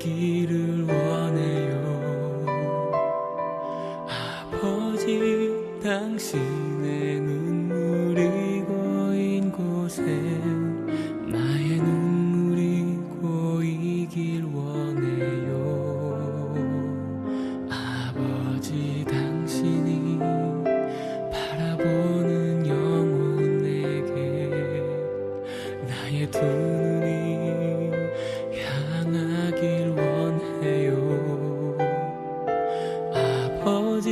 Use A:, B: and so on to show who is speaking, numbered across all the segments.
A: 보이기를 원해요. 아버지, 당신의 눈물이 고인 곳에 나의 눈물이 고이길 원해요. 아버지, 당신이 바라보는 영혼에게 나의 두 눈이 향하길 원해요. 아버지,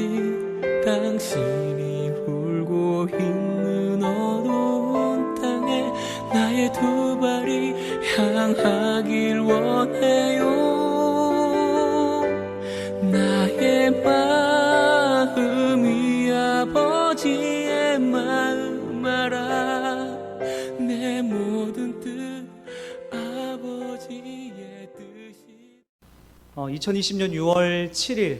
A: 당신이 울고 있는 어두운 땅에 나의 두 발이 향하길 원해요. 나의 마음이 아버지의 마음 알아. 내 모든 뜻 아버지의 뜻이.
B: 2020년 6월 7일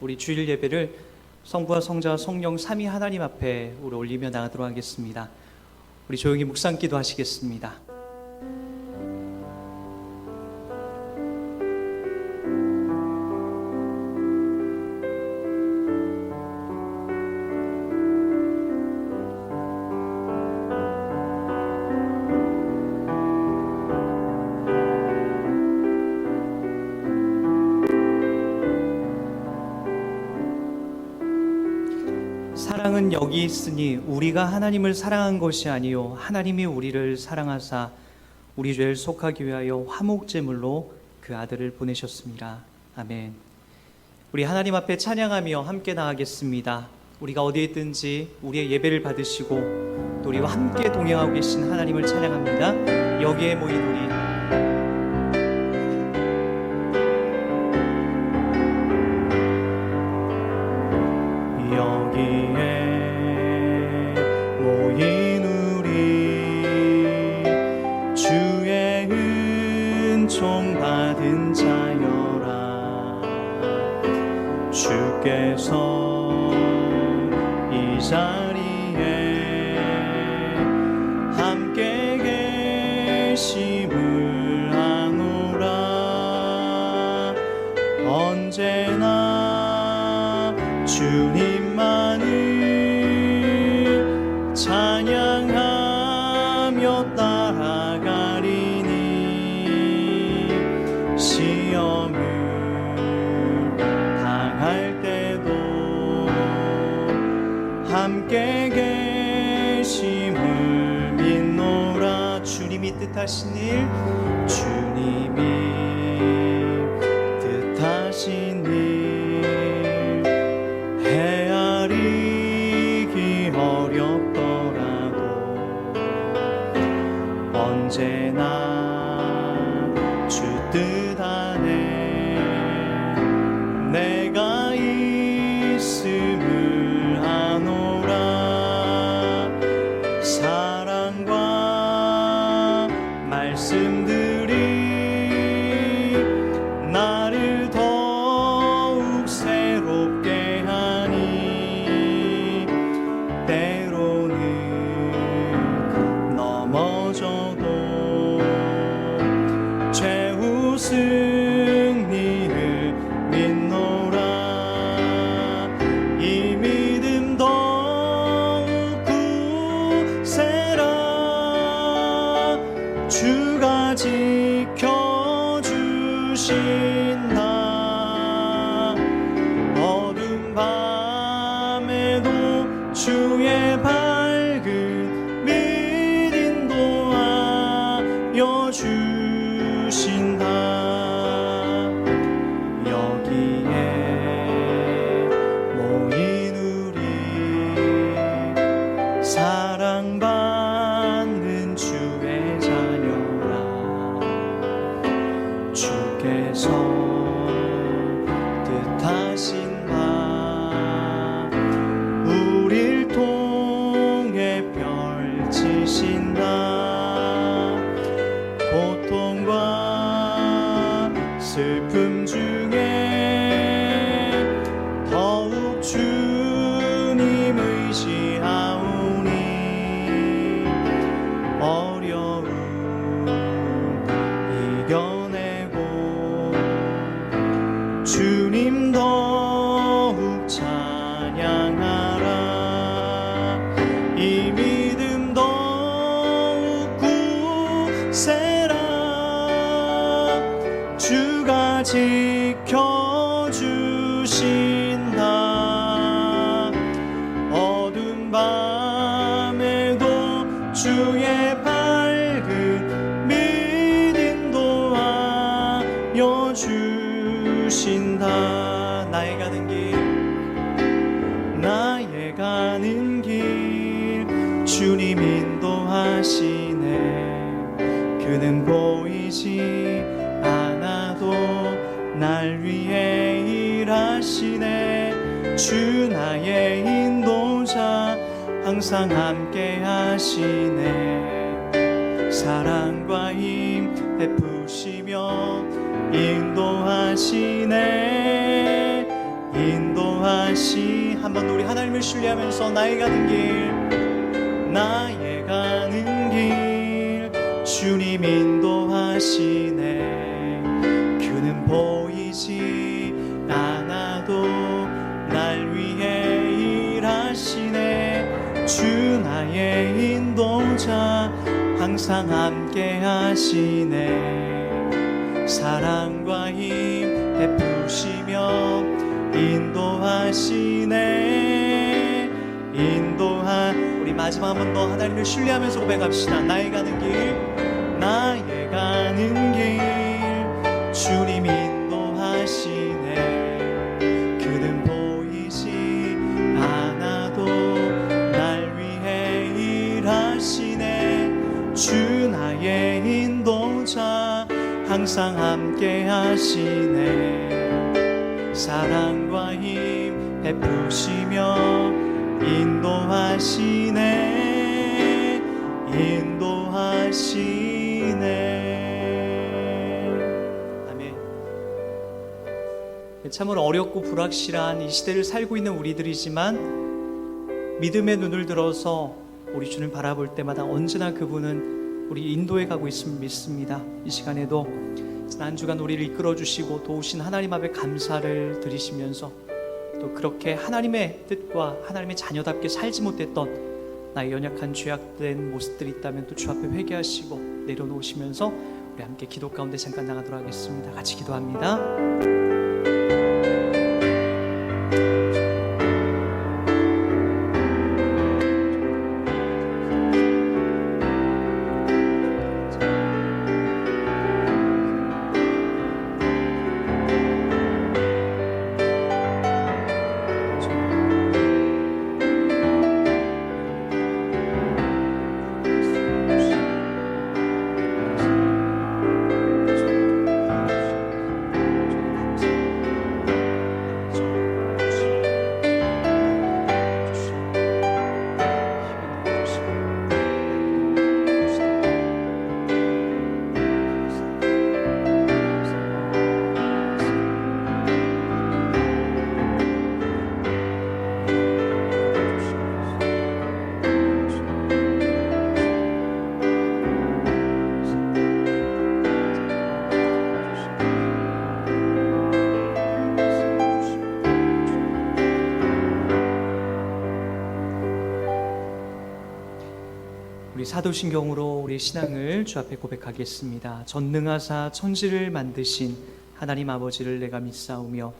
B: 우리 주일 예배를 성부와 성자와 성령 삼위 하나님 앞에 우리 올리며 나가도록 하겠습니다. 우리 조용히 묵상 기도하시겠습니다. 사랑은 여기 있으니 우리가 하나님을 사랑한 것이 아니요 하나님이 우리를 사랑하사 우리 죄를 속하기 위하여 화목제물로 그 아들을 보내셨습니다. 아멘. 우리 하나님 앞에 찬양하며 함께 나가겠습니다. 우리가 어디에 있든지 우리의 예배를 받으시고 또 우리와 함께 동행하고 계신 하나님을 찬양합니다. 여기에 모인 우리 받은 자여라. 주께서 이 자리에 함께 계심을 아노라. 언제나 주님만을 찬양하며 따라가리니 시험을 당할 때도 함께 계심을 믿노라. 주님이 뜻하신 일, 주님이 뜻하신 일 헤아리기 어렵더라도 언제나 주 뜻 안에 내가 있음을 아노라. 사랑과 말씀들이 나를 더욱 새롭게 하니 때로는 넘어져도 최후 승리를 믿노라. 이 믿음 더욱 굳세라. 주가 지켜주신다. 어두운 밤에도 주의 밝은 빛 인도하여 주신다. 여기에 모인 우리 사랑받는 주의 자녀라. 주께서 뜻하신 바 우릴 통해 펼치신다. 고통과 슬픔 중에 더욱 주님 의지하오니 어려움 이겨내고 지켜주신다. 어두운 밤에도 주의 밝은 빛 인도하여 주신다. 나의 가는 길 주님 인도하시네. 그는 보이지 않아도 날 위해 일하시네. 주 나의 인도자 항상 함께 하시네. 사랑과 힘 베푸시며 인도하시네. 한번 우리 하나님을 신뢰하면서 나의 가는 길 주님 인도하시네. 그는 보이지 않아도 날 위해 일하시네. 주 나의 인도자 항상 함께 하시네. 사랑과 힘 베푸시며 인도하시네. 우리 마지막 한 번 더 하나님을 신뢰하면서 고백합시다. 나의 가는 길 주님 인도하시네. 그는 보이지 않아도 날 위해 일하시네. 주 나의 인도자 항상 함께 하시네. 사랑과 힘 베푸시며 인도하시네. 아멘. 참으로 어렵고 불확실한 이 시대를 살고 있는 우리들이지만 믿음의 눈을 들어서 우리 주님 바라볼 때마다 언제나 그분은 우리 인도해 가고 있음을 믿습니다. 이 시간에도 지난 주간 우리를 이끌어 주시고 도우신 하나님 앞에 감사를 드리시면서 또 그렇게 하나님의 뜻과 하나님의 자녀답게 살지 못했던 나의 연약한 죄악된 모습들이 있다면 또 주 앞에 회개하시고 내려놓으시면서 우리 함께 기도 가운데 잠깐 나가도록 하겠습니다. 같이 기도합니다. 사도신경으로 우리 신앙을 주 앞에 고백하겠습니다. 전능하사 천지를 만드신 하나님 아버지를 내가 믿사오며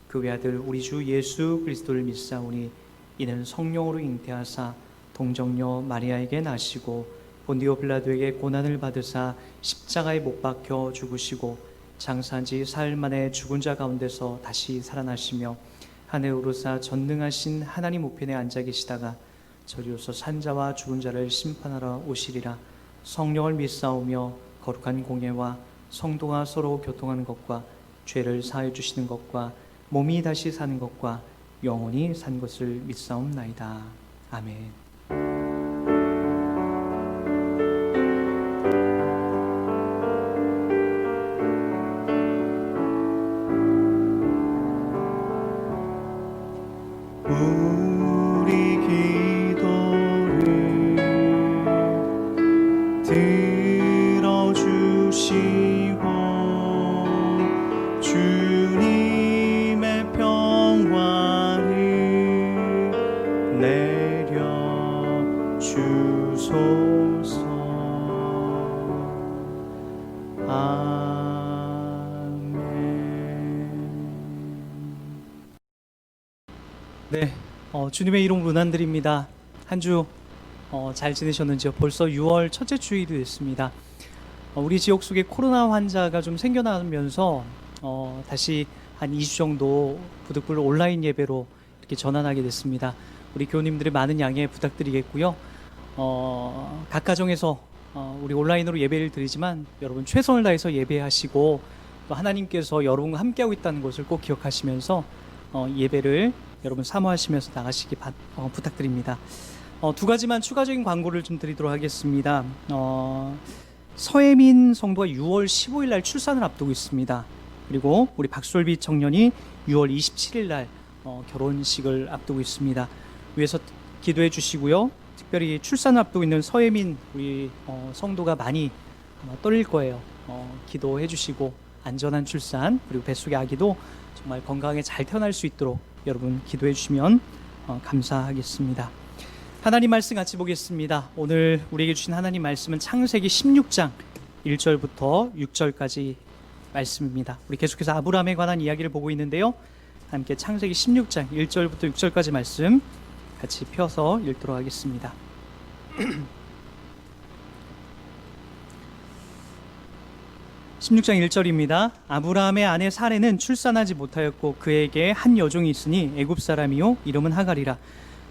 B: 그 외아들 우리 주 예수 그리스도를 믿사오니 이는 성령으로 잉태하사 동정녀 마리아에게 나시고 본디오 빌라도에게 고난을 받으사 십자가에 못 박혀 죽으시고 장사한 지 사흘 만에 죽은 자 가운데서 다시 살아나시며 하늘 오르사 전능하신 하나님 우편에 앉아 계시다가 저리로서 산자와 죽은 자를 심판하러 오시리라. 성령을 믿사오며 거룩한 공예와 성도가 서로 교통하는 것과 죄를 사하여 주시는 것과 몸이 다시 사는 것과 영원히 산 것을 믿사옵나이다. 아멘. 아멘. 네, 주님의 이름 문안드립니다. 한 주 잘 지내셨는지요? 벌써 6월 첫째 주일이 됐습니다. 우리 지역 속에 코로나 환자가 좀 생겨나면서 다시 한 2주 정도 부득불 온라인 예배로 이렇게 전환하게 됐습니다. 우리 교우님들의 많은 양해 부탁드리겠고요. 각 가정에서 우리 온라인으로 예배를 드리지만 여러분 최선을 다해서 예배하시고 또 하나님께서 여러분과 함께하고 있다는 것을 꼭 기억하시면서 예배를 여러분 사모하시면서 나가시기 부탁드립니다. 두 가지만 추가적인 광고를 좀 드리도록 하겠습니다. 서혜민 성도가 6월 15일 날 출산을 앞두고 있습니다. 그리고 우리 박솔비 청년이 6월 27일 날 결혼식을 앞두고 있습니다. 위에서 기도해 주시고요. 특별히 출산을 앞두고 있는 서혜민 우리 성도가 많이 아마 떨릴 거예요. 기도해 주시고 안전한 출산 그리고 뱃속의 아기도 정말 건강하게 잘 태어날 수 있도록 여러분 기도해 주시면 감사하겠습니다. 하나님 말씀 같이 보겠습니다. 오늘 우리에게 주신 하나님 말씀은 창세기 16장 1절부터 6절까지 말씀입니다. 우리 계속해서 아브라함에 관한 이야기를 보고 있는데요. 함께 창세기 16장 1절부터 6절까지 말씀 같이 펴서 읽도록 하겠습니다. 16장 1절입니다. 아브라함의 아내 사레는 출산하지 못하였고 그에게 한 여종이 있으니 애굽 사람이요 이름은 하갈이라.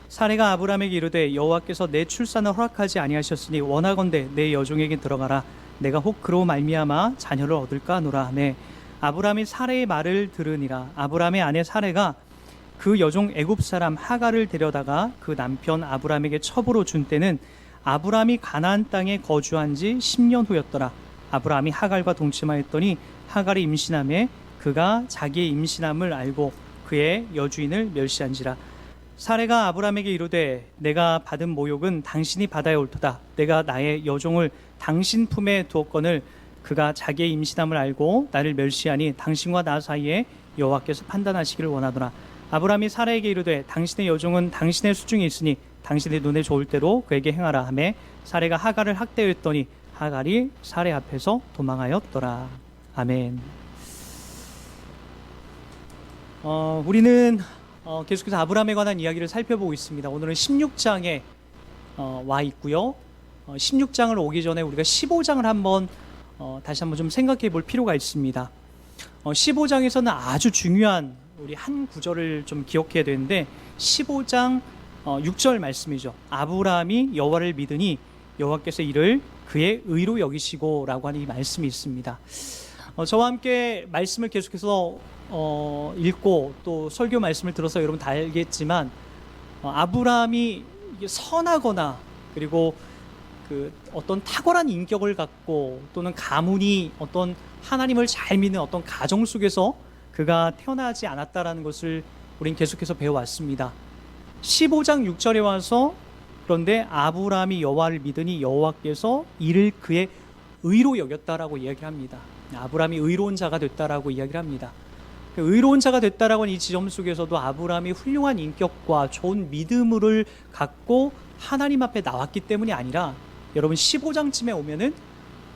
B: 사레가 아브라함에게 이르되 여호와께서 내 출산을 허락하지 아니하셨으니 원하건대 내 여종에게 들어가라. 내가 혹 그로 말미암아 자녀를 얻을까 하노라 하매 아브라함이 사레의 말을 들으니라. 아브라함의 아내 사레가 그 여종 애굽 사람 하갈을 데려다가 그 남편 아브라함에게 첩으로 준 때는 아브라함이 가나안 땅에 거주한 지 10년 후였더라. 아브라함이 하갈과 동침하였더니 하갈이 임신하매 그가 자기의 임신함을 알고 그의 여주인을 멸시한지라. 사레가 아브라함에게 이르되 내가 받은 모욕은 당신이 받아야 옳도다. 내가 나의 여종을 당신 품에 두었거늘 그가 자기의 임신함을 알고 나를 멸시하니 당신과 나 사이에 여호와께서 판단하시기를 원하노라. 아브라함이 사레에게 이르되 당신의 여종은 당신의 수중에 있으니 당신의 눈에 좋을 대로 그에게 행하라 하매 사레가 하갈을 학대했더니 하갈이 사레 앞에서 도망하였더라. 아멘. 우리는 계속해서 아브라함에 관한 이야기를 살펴보고 있습니다. 오늘은 16장에 와 있고요. 16장을 오기 전에 우리가 15장을 한번 다시 한번 좀 생각해 볼 필요가 있습니다. 15장에서는 아주 중요한 우리 한 구절을 좀 기억해야 되는데 15장 6절 말씀이죠. 아브라함이 여호와를 믿으니 여호와께서 이를 그의 의로 여기시고 라고 하는 이 말씀이 있습니다. 저와 함께 말씀을 계속해서 읽고 또 설교 말씀을 들어서 여러분 다 알겠지만 아브라함이 선하거나 그리고 그 어떤 탁월한 인격을 갖고 또는 가문이 어떤 하나님을 잘 믿는 어떤 가정 속에서 그가 태어나지 않았다라는 것을 우린 계속해서 배워왔습니다. 15장 6절에 와서 그런데 아브라함이 여호와를 믿으니 여호와께서 이를 그의 의로 여겼다라고 이야기합니다. 아브라함이 의로운 자가 됐다라고 이야기를 합니다. 의로운 자가 됐다라고 하는 이 지점 속에서도 아브라함이 훌륭한 인격과 좋은 믿음을 갖고 하나님 앞에 나왔기 때문이 아니라 여러분 15장쯤에 오면은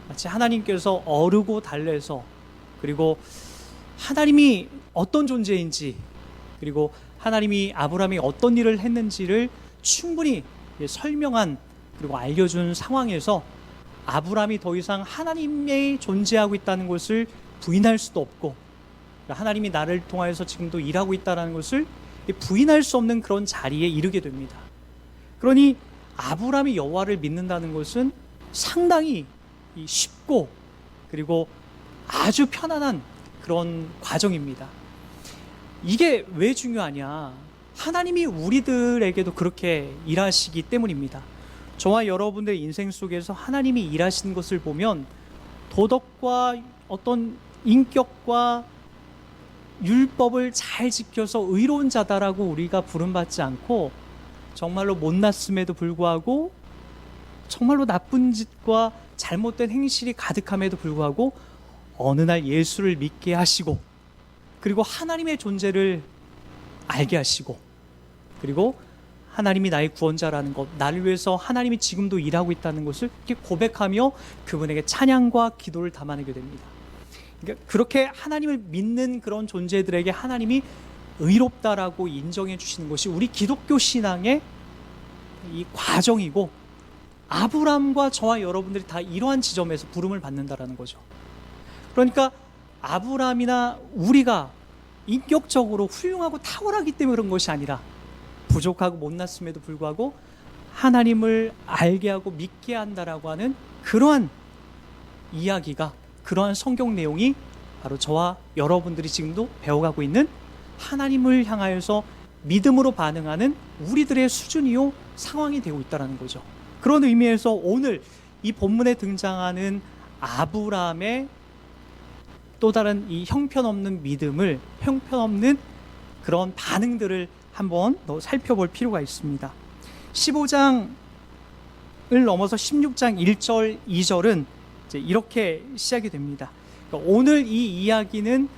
B: 마치 하나님께서 어르고 달래서 그리고 하나님이 어떤 존재인지 그리고 하나님이 아브라함이 어떤 일을 했는지를 충분히 설명한 그리고 알려준 상황에서 아브라함이 더 이상 하나님이 존재하고 있다는 것을 부인할 수도 없고 하나님이 나를 통하여서 지금도 일하고 있다는 것을 부인할 수 없는 그런 자리에 이르게 됩니다. 그러니 아브라함이 여호와를 믿는다는 것은 상당히 쉽고 그리고 아주 편안한 그런 과정입니다. 이게 왜 중요하냐? 하나님이 우리들에게도 그렇게 일하시기 때문입니다. 저와 여러분들의 인생 속에서 하나님이 일하시는 것을 보면 도덕과 어떤 인격과 율법을 잘 지켜서 의로운 자다라고 우리가 부름받지 않고 정말로 못났음에도 불구하고 정말로 나쁜 짓과 잘못된 행실이 가득함에도 불구하고 어느 날 예수를 믿게 하시고 그리고 하나님의 존재를 알게 하시고 그리고 하나님이 나의 구원자라는 것, 나를 위해서 하나님이 지금도 일하고 있다는 것을 이렇게 고백하며 그분에게 찬양과 기도를 담아내게 됩니다. 그러니까 그렇게 하나님을 믿는 그런 존재들에게 하나님이 의롭다라고 인정해 주시는 것이 우리 기독교 신앙의 이 과정이고, 아브라함과 저와 여러분들이 다 이러한 지점에서 부름을 받는다라는 거죠. 그러니까 아브라함이나 우리가 인격적으로 훌륭하고 탁월하기 때문에 그런 것이 아니라, 부족하고 못났음에도 불구하고 하나님을 알게 하고 믿게 한다라고 하는 그러한 이야기가, 그러한 성경 내용이 바로 저와 여러분들이 지금도 배워가고 있는 하나님을 향하여서 믿음으로 반응하는 우리들의 수준이요 상황이 되고 있다는 거죠. 그런 의미에서 오늘 이 본문에 등장하는 아브라함의 또 다른 이 형편없는 믿음을, 형편없는 그런 반응들을 한번 더 살펴볼 필요가 있습니다. 15장을 넘어서 16장 1절, 2절은 이제 이렇게 시작이 됩니다. 그러니까 오늘 이 이야기는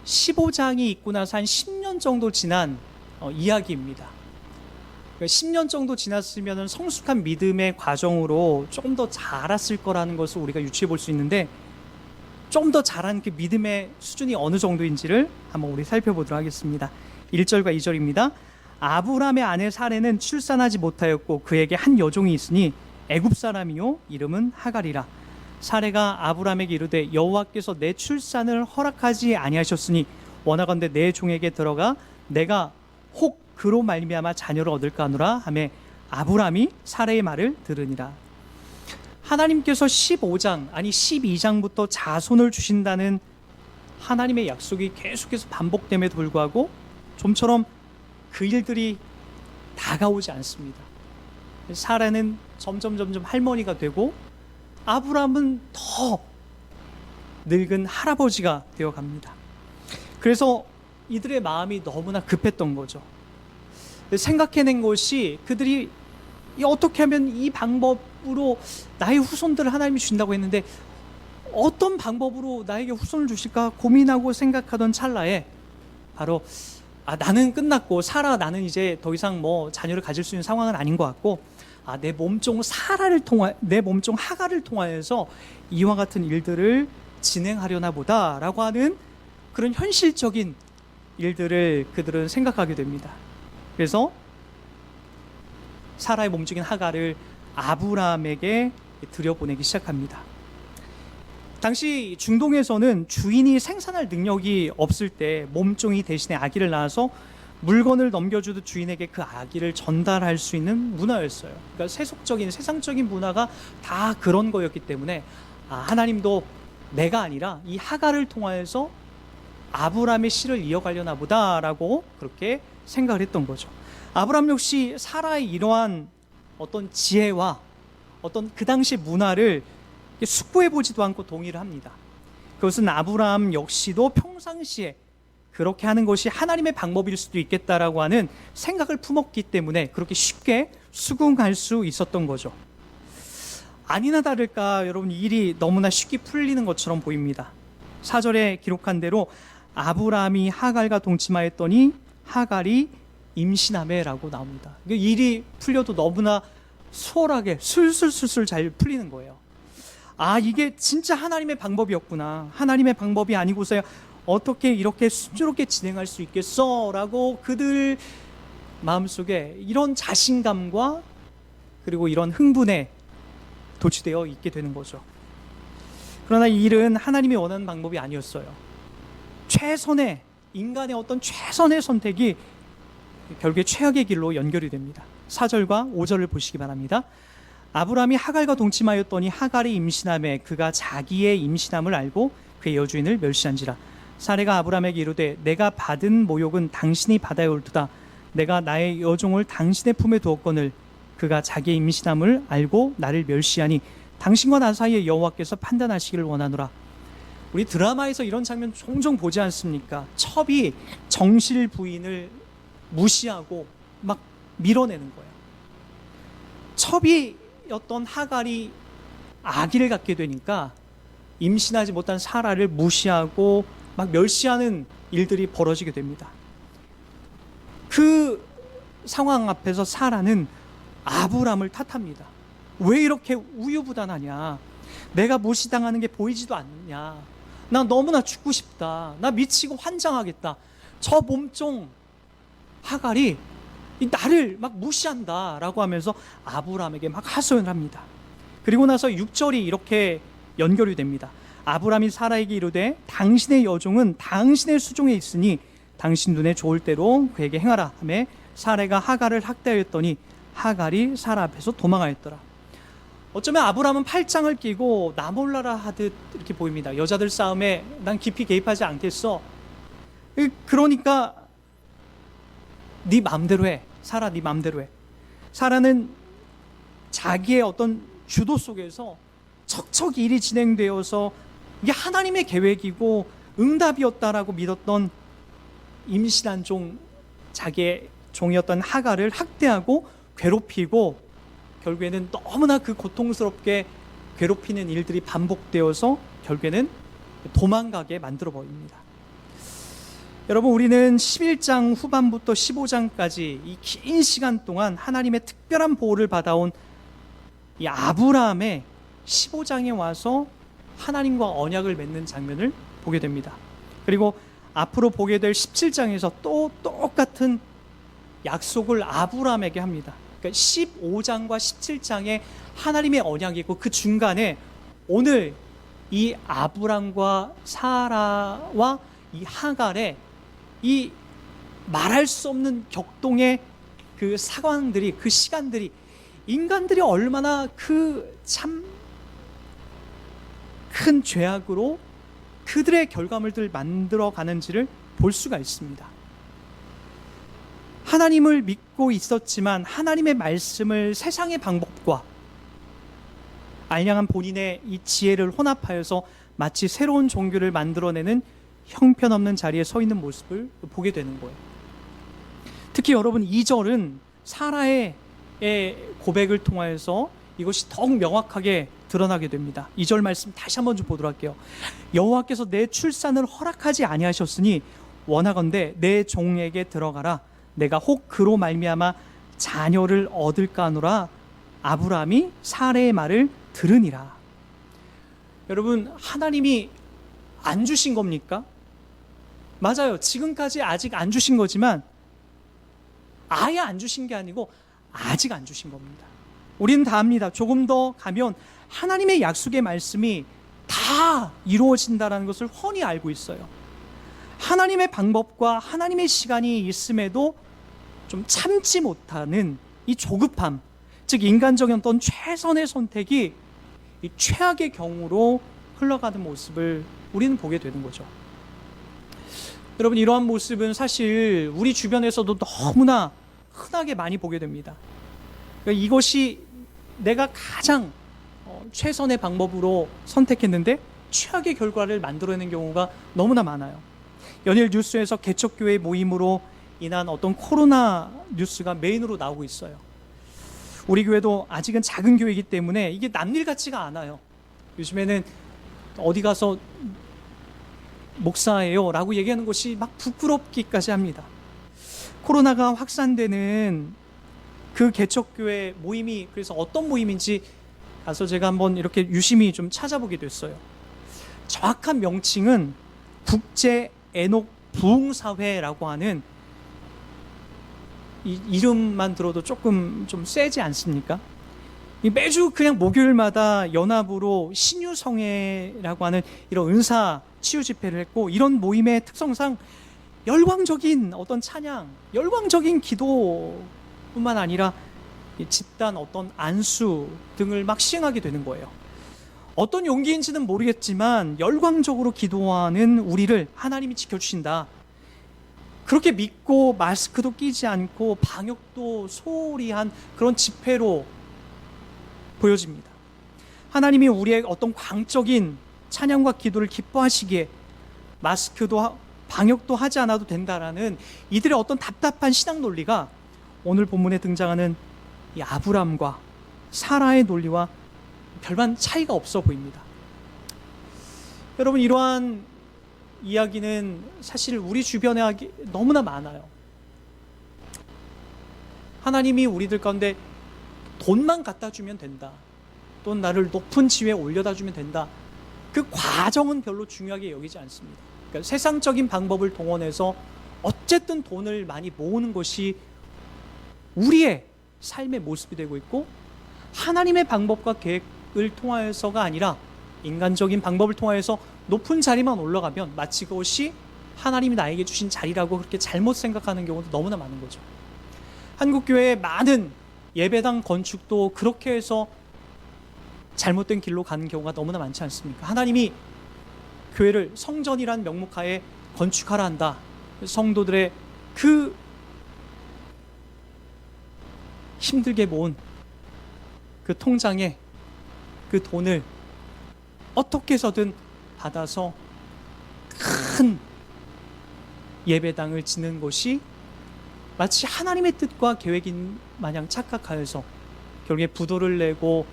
B: 15장이 있고 나서 한 10년 정도 지난 이야기입니다. 그러니까 10년 정도 지났으면 성숙한 믿음의 과정으로 조금 더 자랐을 거라는 것을 우리가 유추해 볼 수 있는데, 좀 더 자란 그 믿음의 수준이 어느 정도인지를 한번 우리 살펴보도록 하겠습니다. 1절과 2절입니다. 아브라함의 아내 사레는 출산하지 못하였고 그에게 한 여종이 있으니 애굽 사람이요 이름은 하갈이라. 사레가 아브라함에게 이르되 여호와께서 내 출산을 허락하지 아니하셨으니 원하건대 내 종에게 들어가 내가 혹 그로 말미암아 자녀를 얻을까 하노라 하매 아브라함이 사레의 말을 들으니라. 하나님께서 15장 아니 12장부터 자손을 주신다는 하나님의 약속이 계속해서 반복됨에도 불구하고 좀처럼 그 일들이 다가오지 않습니다. 사라는 점점 할머니가 되고 아브라함은 더 늙은 할아버지가 되어갑니다. 그래서 이들의 마음이 너무나 급했던 거죠. 생각해낸 것이, 그들이 어떻게 하면 이 방법으로 나의 후손들을 하나님이 주신다고 했는데 어떤 방법으로 나에게 후손을 주실까 고민하고 생각하던 찰나에 바로 나는 끝났고 나는 이제 더 이상 뭐 자녀를 가질 수 있는 상황은 아닌 것 같고 내 몸종 내 몸종 하갈을 통하여서 이와 같은 일들을 진행하려나 보다라고 하는 그런 현실적인 일들을 그들은 생각하게 됩니다. 그래서 사라의 몸종인 하갈을 아브라함에게 들여보내기 시작합니다. 당시 중동에서는 주인이 생산할 능력이 없을 때 몸종이 대신에 아기를 낳아서 물건을 넘겨주듯 주인에게 그 아기를 전달할 수 있는 문화였어요. 그러니까 세상적인 문화가 다 그런 거였기 때문에 하나님도 내가 아니라 이 하갈을 통하여서 아브라함의 씨를 이어가려나 보다라고 그렇게 생각을 했던 거죠. 아브라함 역시 사라의 이러한 어떤 지혜와 어떤 그 당시 문화를 숙고해 보지도 않고 동의를 합니다. 그것은 아브라함 역시도 평상시에 그렇게 하는 것이 하나님의 방법일 수도 있겠다라고 하는 생각을 품었기 때문에 그렇게 쉽게 수긍할 수 있었던 거죠. 아니나 다를까 여러분, 일이 너무나 쉽게 풀리는 것처럼 보입니다. 4절에 기록한 대로 아브라함이 하갈과 동침하였더니 하갈이 임신하매라고 나옵니다. 일이 풀려도 너무나 수월하게 술술술술 잘 풀리는 거예요. 이게 진짜 하나님의 방법이었구나. 하나님의 방법이 아니고서야 어떻게 이렇게 순조롭게 진행할 수 있겠어? 라고 그들 마음속에 이런 자신감과 그리고 이런 흥분에 도취되어 있게 되는 거죠. 그러나 이 일은 하나님이 원하는 방법이 아니었어요. 인간의 어떤 최선의 선택이 결국에 최악의 길로 연결이 됩니다. 4절과 5절을 보시기 바랍니다. 아브라함이 하갈과 동침하였더니 하갈이 임신하매 그가 자기의 임신함을 알고 그의 여주인을 멸시한지라. 사레가 아브라함에게 이르되 내가 받은 모욕은 당신이 받아야 옳도다. 내가 나의 여종을 당신의 품에 두었거늘 그가 자기의 임신함을 알고 나를 멸시하니 당신과 나 사이에 여호와께서 판단하시기를 원하노라. 우리 드라마에서 이런 장면 종종 보지 않습니까? 첩이 정실 부인을 무시하고 막 밀어내는 거예요. 첩이었던 하갈이 아기를 갖게 되니까 임신하지 못한 사라를 무시하고 막 멸시하는 일들이 벌어지게 됩니다. 그 상황 앞에서 사라는 아브라함을 탓합니다. 왜 이렇게 우유부단하냐? 내가 무시당하는 게 보이지도 않느냐? 나 너무나 죽고 싶다. 나 미치고 환장하겠다. 저 몸종 하갈이 나를 막 무시한다라고 하면서 아브라함에게 막 하소연을 합니다. 그리고 나서 6절이 이렇게 연결이 됩니다. 아브라함이 사라에게 이르되 당신의 여종은 당신의 수종에 있으니 당신 눈에 좋을 대로 그에게 행하라 하매 사라가 하갈을 학대하였더니 하갈이 사라 앞에서 도망하였더라. 어쩌면 아브라함은 팔짱을 끼고 나 몰라라 하듯 이렇게 보입니다. 여자들 싸움에 난 깊이 개입하지 않겠어. 그러니까 네 맘대로 해. 사라, 네 맘대로 해. 사라는 자기의 어떤 주도 속에서 척척 일이 진행되어서 이게 하나님의 계획이고 응답이었다라고 믿었던 임신한 종, 자기의 종이었던 하갈을 학대하고 괴롭히고 결국에는 너무나 그 고통스럽게 괴롭히는 일들이 반복되어서 결국에는 도망가게 만들어 버립니다. 여러분, 우리는 11장 후반부터 15장까지 이 긴 시간 동안 하나님의 특별한 보호를 받아온 이 아브라함의 15장에 와서 하나님과 언약을 맺는 장면을 보게 됩니다. 그리고 앞으로 보게 될 17장에서 또 똑같은 약속을 아브라함에게 합니다. 그러니까 15장과 17장에 하나님의 언약이 있고 그 중간에 오늘 이 아브람과 사라와 이 하갈의 이 말할 수 없는 격동의 그 상황들이, 그 시간들이 인간들이 얼마나 그 참 큰 죄악으로 그들의 결과물들을 만들어 가는지를 볼 수가 있습니다. 하나님을 믿고 있었지만 하나님의 말씀을 세상의 방법과 알량한 본인의 이 지혜를 혼합하여서 마치 새로운 종교를 만들어내는 형편없는 자리에 서 있는 모습을 보게 되는 거예요. 특히 여러분 2절은 사라의 고백을 통하여서 이것이 더욱 명확하게 드러나게 됩니다. 2절 말씀 다시 한번 좀 보도록 할게요. 여호와께서 내 출산을 허락하지 아니하셨으니 원하건대 내 종에게 들어가라. 내가 혹 그로 말미암아 자녀를 얻을까 하노라. 아브라함이 사라의 말을 들으니라. 여러분, 하나님이 안 주신 겁니까? 맞아요. 지금까지 아직 안 주신 거지만 아예 안 주신 게 아니고 아직 안 주신 겁니다. 우리는 다 압니다. 조금 더 가면 하나님의 약속의 말씀이 다 이루어진다는 것을 훤히 알고 있어요. 하나님의 방법과 하나님의 시간이 있음에도 좀 참지 못하는 이 조급함, 즉 인간적인 어떤 최선의 선택이 이 최악의 경우로 흘러가는 모습을 우리는 보게 되는 거죠. 여러분, 이러한 모습은 사실 우리 주변에서도 너무나 흔하게 많이 보게 됩니다. 그러니까 이것이 내가 가장 최선의 방법으로 선택했는데 최악의 결과를 만들어내는 경우가 너무나 많아요. 연일 뉴스에서 개척교회 모임으로 인한 어떤 코로나 뉴스가 메인으로 나오고 있어요. 우리 교회도 아직은 작은 교회이기 때문에 이게 남일 같지가 않아요. 요즘에는 어디 가서 목사예요 라고 얘기하는 것이 막 부끄럽기까지 합니다. 코로나가 확산되는 그 개척교회 모임이 그래서 어떤 모임인지 가서 제가 한번 이렇게 유심히 좀 찾아보게 됐어요. 정확한 명칭은 국제 에녹 부흥사회라고 하는, 이 이름만 들어도 조금 좀 세지 않습니까? 매주 그냥 목요일마다 연합으로 신유성회라고 하는 이런 은사 치유 집회를 했고, 이런 모임의 특성상 열광적인 어떤 찬양, 열광적인 기도뿐만 아니라 집단 어떤 안수 등을 막 시행하게 되는 거예요. 어떤 용기인지는 모르겠지만 열광적으로 기도하는 우리를 하나님이 지켜주신다, 그렇게 믿고 마스크도 끼지 않고 방역도 소홀히 한 그런 집회로 보여집니다. 하나님이 우리의 어떤 광적인 찬양과 기도를 기뻐하시기에 마스크도 방역도 하지 않아도 된다라는 이들의 어떤 답답한 신앙 논리가 오늘 본문에 등장하는 이 아브람과 사라의 논리와 별반 차이가 없어 보입니다. 여러분, 이러한 이야기는 사실 우리 주변에 너무나 많아요. 하나님이 우리들 가운데 돈만 갖다 주면 된다, 또는 나를 높은 지위에 올려다 주면 된다, 그 과정은 별로 중요하게 여기지 않습니다. 그러니까 세상적인 방법을 동원해서 어쨌든 돈을 많이 모으는 것이 우리의 삶의 모습이 되고 있고, 하나님의 방법과 계획을 통하여서가 아니라 인간적인 방법을 통하여서 높은 자리만 올라가면 마치 그것이 하나님이 나에게 주신 자리라고 그렇게 잘못 생각하는 경우도 너무나 많은 거죠. 한국교회의 많은 예배당 건축도 그렇게 해서 잘못된 길로 가는 경우가 너무나 많지 않습니까? 하나님이 교회를 성전이란 명목하에 건축하라 한다. 성도들의 그 힘들게 모은 그 통장에 그 돈을 어떻게 해서든 받아서 큰 예배당을 짓는 것이 마치 하나님의 뜻과 계획인 마냥 착각하여서 결국에 부도를 내고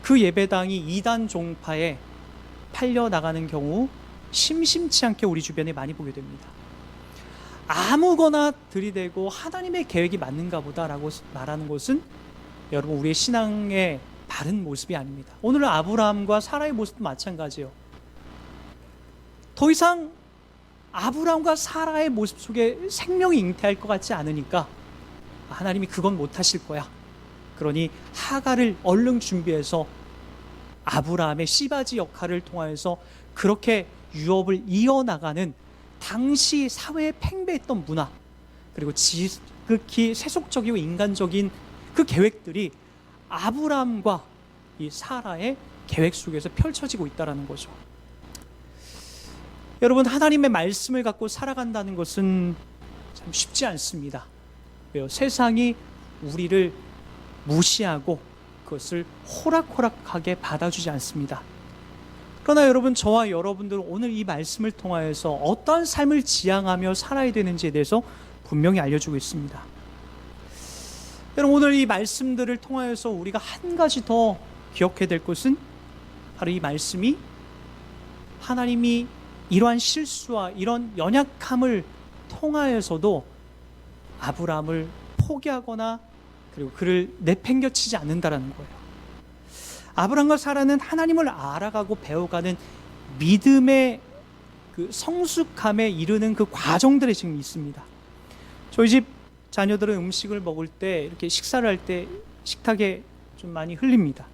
B: 그 예배당이 이단 종파에 팔려 나가는 경우 심심치 않게 우리 주변에 많이 보게 됩니다. 아무거나 들이대고 하나님의 계획이 맞는가 보다라고 말하는 것은 여러분 우리의 신앙의 바른 모습이 아닙니다. 오늘 아브라함과 사라의 모습도 마찬가지예요. 더 이상 아브라함과 사라의 모습 속에 생명이 잉태할 것 같지 않으니까 하나님이 그건 못하실 거야. 그러니 하갈을 얼른 준비해서 아브라함의 씨바지 역할을 통하여서 그렇게 유업을 이어나가는 당시 사회에 팽배했던 문화, 그리고 지극히 세속적이고 인간적인 그 계획들이 아브라함과 이 사라의 계획 속에서 펼쳐지고 있다는 거죠. 여러분, 하나님의 말씀을 갖고 살아간다는 것은 참 쉽지 않습니다. 왜요? 세상이 우리를 무시하고 그것을 호락호락하게 받아주지 않습니다. 그러나 여러분, 저와 여러분들은 오늘 이 말씀을 통하여서 어떠한 삶을 지향하며 살아야 되는지에 대해서 분명히 알려주고 있습니다. 여러분, 오늘 이 말씀들을 통하여서 우리가 한 가지 더 기억해야 될 것은 바로 이 말씀이 하나님이 이러한 실수와 이런 연약함을 통하여서도 아브라함을 포기하거나 그리고 그를 내팽겨치지 않는다라는 거예요. 아브라함과 사라는 하나님을 알아가고 배워가는 믿음의 그 성숙함에 이르는 그 과정들이 지금 있습니다. 저희 집 자녀들은 음식을 먹을 때 이렇게 식사를 할 때 식탁에 좀 많이 흘립니다.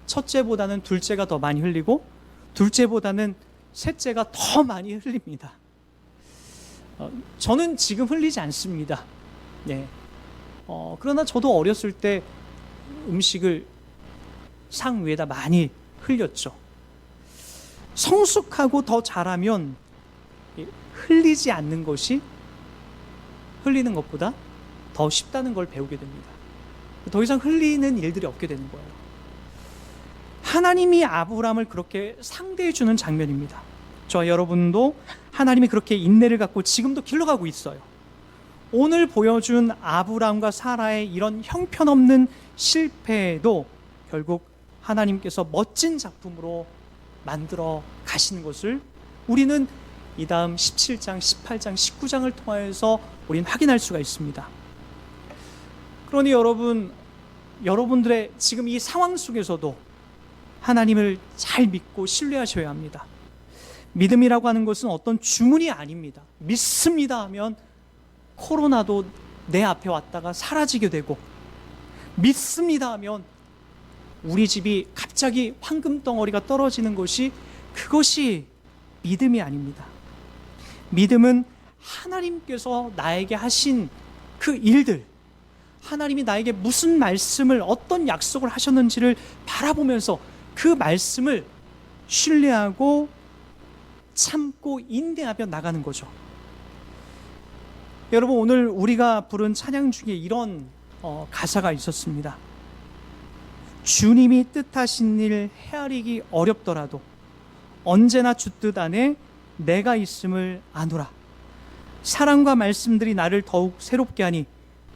B: 첫째보다는 둘째가 더 많이 흘리고 둘째보다는 셋째가 더 많이 흘립니다. 저는 지금 흘리지 않습니다. 네. 그러나 저도 어렸을 때 음식을 상 위에다 많이 흘렸죠. 성숙하고 더 잘하면 흘리지 않는 것이 흘리는 것보다 더 쉽다는 걸 배우게 됩니다. 더 이상 흘리는 일들이 없게 되는 거예요. 하나님이 아브라함을 그렇게 상대해 주는 장면입니다. 저와 여러분도 하나님이 그렇게 인내를 갖고 지금도 길러가고 있어요. 오늘 보여준 아브라함과 사라의 이런 형편없는 실패에도 결국 하나님께서 멋진 작품으로 만들어 가시는 것을 우리는 이 다음 17장, 18장, 19장을 통하여서 우리는 확인할 수가 있습니다. 그러니 여러분들의 지금 이 상황 속에서도 하나님을 잘 믿고 신뢰하셔야 합니다. 믿음이라고 하는 것은 어떤 주문이 아닙니다. 믿습니다 하면 코로나도 내 앞에 왔다가 사라지게 되고, 믿습니다 하면 우리 집이 갑자기 황금 덩어리가 떨어지는 것이, 그것이 믿음이 아닙니다. 믿음은 하나님께서 나에게 하신 그 일들, 하나님이 나에게 무슨 말씀을, 어떤 약속을 하셨는지를 바라보면서 그 말씀을 신뢰하고 참고 인내하며 나가는 거죠. 여러분, 오늘 우리가 부른 찬양 중에 이런 가사가 있었습니다. 주님이 뜻하신 일 헤아리기 어렵더라도 언제나 주 뜻 안에 내가 있음을 아노라. 사랑과 말씀들이 나를 더욱 새롭게 하니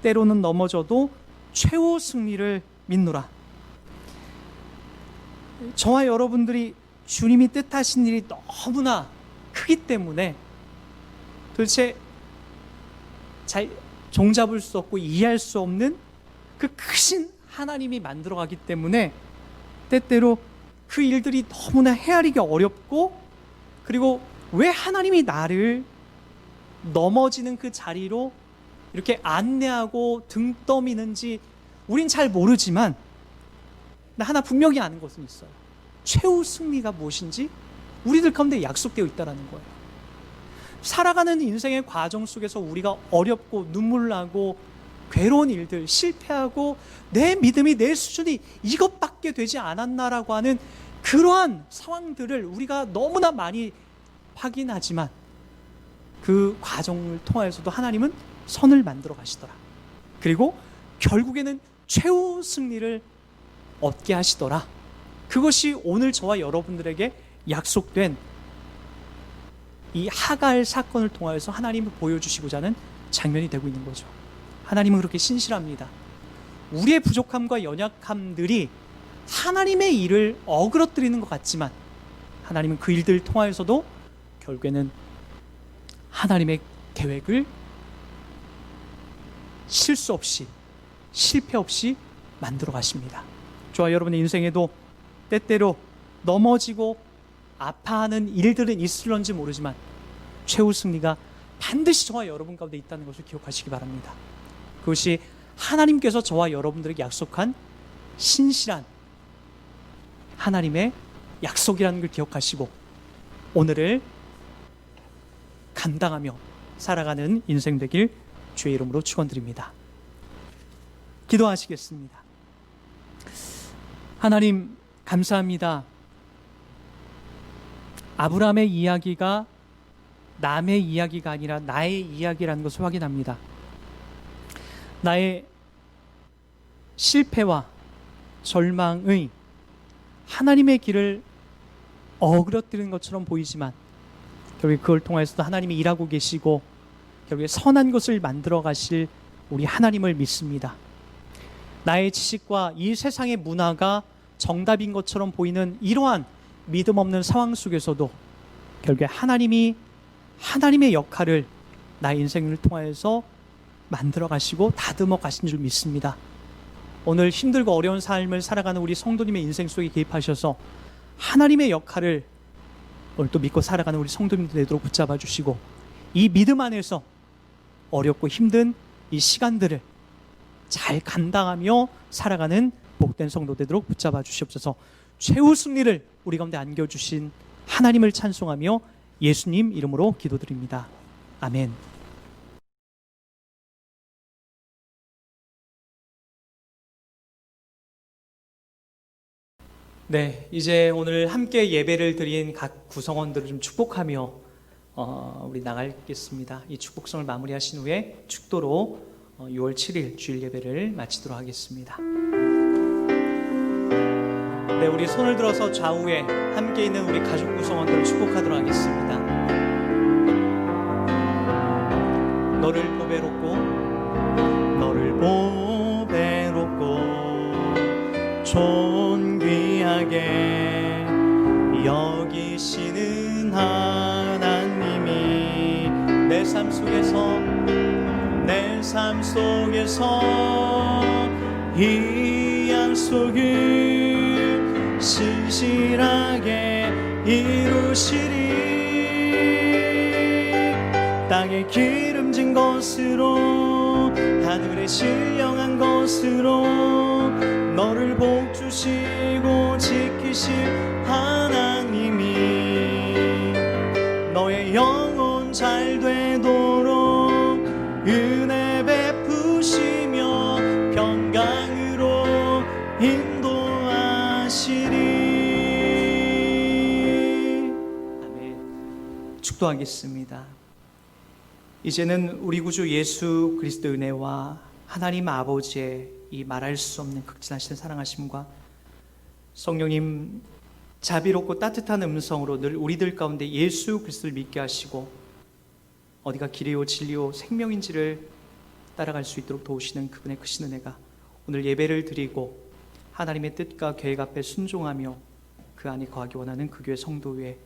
B: 때로는 넘어져도 최후 승리를 믿노라. 저와 여러분들이 주님이 뜻하신 일이 너무나 크기 때문에 도대체 잘 종잡을 수 없고 이해할 수 없는 그 크신 하나님이 만들어가기 때문에 때때로 그 일들이 너무나 헤아리기 어렵고, 그리고 왜 하나님이 나를 넘어지는 그 자리로 이렇게 안내하고 등 떠미는지 우린 잘 모르지만 하나 분명히 아는 것은 있어요. 최후 승리가 무엇인지 우리들 가운데 약속되어 있다는 거예요. 살아가는 인생의 과정 속에서 우리가 어렵고 눈물 나고 괴로운 일들, 실패하고 내 믿음이, 내 수준이 이것밖에 되지 않았나라고 하는 그러한 상황들을 우리가 너무나 많이 확인하지만 그 과정을 통하여서도 하나님은 선을 만들어 가시더라. 그리고 결국에는 최후 승리를 얻게 하시더라. 그것이 오늘 저와 여러분들에게 약속된 이 하갈 사건을 통하여서 하나님이 보여주시고자 하는 장면이 되고 있는 거죠. 하나님은 그렇게 신실합니다. 우리의 부족함과 연약함들이 하나님의 일을 어그러뜨리는 것 같지만 하나님은 그 일들을 통하여서도 결국에는 하나님의 계획을 실수 없이, 실패 없이 만들어 가십니다. 저와 여러분의 인생에도 때때로 넘어지고 아파하는 일들은 있을런지 모르지만 최후 승리가 반드시 저와 여러분 가운데 있다는 것을 기억하시기 바랍니다. 그것이 하나님께서 저와 여러분들에게 약속한 신실한 하나님의 약속이라는 걸 기억하시고 오늘을 감당하며 살아가는 인생 되길 주의 이름으로 축원드립니다. 기도하시겠습니다. 하나님 감사합니다. 아브라함의 이야기가 남의 이야기가 아니라 나의 이야기라는 것을 확인합니다. 나의 실패와 절망의 하나님의 길을 어그러뜨리는 것처럼 보이지만 결국에 그걸 통해서도 하나님이 일하고 계시고 결국에 선한 것을 만들어 가실 우리 하나님을 믿습니다. 나의 지식과 이 세상의 문화가 정답인 것처럼 보이는 이러한 믿음 없는 상황 속에서도 결국에 하나님이 하나님의 역할을 나의 인생을 통하여서 만들어 가시고 다듬어 가신 줄 믿습니다. 오늘 힘들고 어려운 삶을 살아가는 우리 성도님의 인생 속에 개입하셔서 하나님의 역할을 오늘 또 믿고 살아가는 우리 성도님들 되도록 붙잡아 주시고 이 믿음 안에서 어렵고 힘든 이 시간들을 잘 감당하며 살아가는 복된 성도 되도록 붙잡아 주시옵소서. 최후 승리를 우리 가운데 안겨주신 하나님을 찬송하며 예수님 이름으로 기도드립니다. 아멘. 네, 이제 오늘 함께 예배를 드린 각 구성원들을 좀 축복하며 우리 나가겠습니다. 이 축복성을 마무리하신 후에 축도로 6월 7일 주일 예배를 마치도록 하겠습니다. 네, 우리 손을 들어서 좌우에 함께 있는 우리 가족 구성원들을 축복하도록 하겠습니다. 너를 보배롭고 존귀하게 여기시는 하나님이 내 삶 속에서 이 약속을 신실하게 이루시리. 땅에 기름진 것으로 하늘에 신령한 것으로 너를 복주시고 지키실 하나님이 너의 영혼 잘 되도록 은혜 베푸시며 평강으로 인도하시리. 아멘. 축도하겠습니다. 이제는 우리 구주 예수 그리스도의 은혜와 하나님 아버지의 이 말할 수 없는 극진하신 사랑하심과 성령님 자비롭고 따뜻한 음성으로 늘 우리들 가운데 예수 그리스도를 믿게 하시고 어디가 길이요 진리요 생명인지를 따라갈 수 있도록 도우시는 그분의 크신 은혜가 오늘 예배를 드리고 하나님의 뜻과 계획 앞에 순종하며 그 안에 거하기 원하는 그 교회 성도 위에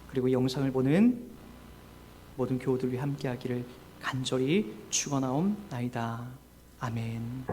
B: 그리고 영상을 보는 모든 교우들 위해 함께하기를 간절히 축원하옵나이다. 아멘.